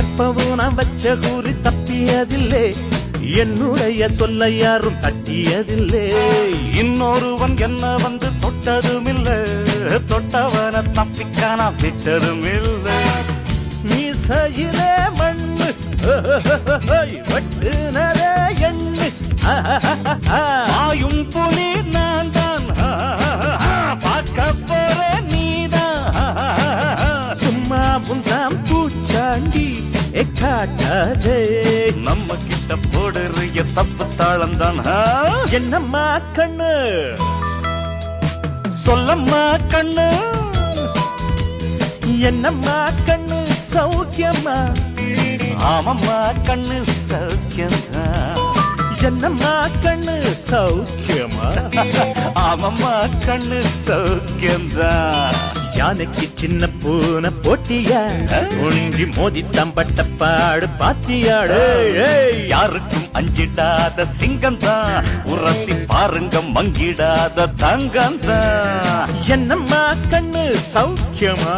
எப்பவும் நான் வச்ச கூறி தப்பியதில்லை, என்னுடைய சொல்ல யாரும் தட்டியதில்லை. இன்னொருவன் என்ன வந்து தொட்டதுமில்லை, தொட்டவன தப்பிக்கான விட்டதுமில்லை. மீசையிலே மண்ணு வட்டுனரே எண்ணு, ஆயும் புலி நான் தான், பார்க்க போற நீதான். சும்மா புந்தாம் பூச்சாண்டி காட்டாதே, நம்ம கிட்ட போடுறிய தப்பு தாளம் தான். என்னம்மா கண்ணு சொல்லம்மா கண்ணு, என்னம்மா கண்ணு சௌக்கியம்மா, ஆமம்மா கண்ணு சௌக்கியம்தான். என்னம்மா கண்ணு சௌக்கியமா, ஆமம்மா கண்ணு சௌக்கியம்தான். யானைக்கு சின்ன பூனை போட்டியா, ஒன்றி மோதி தம்பட்ட பாடு பாத்தியாடு. யாருக்கும் அஞ்சிடாத சிங்கம் தான், உரசி பாருங்க மங்கிடாத தங்கம் தான். என்னம்மா கண்ணு சௌக்கியமா.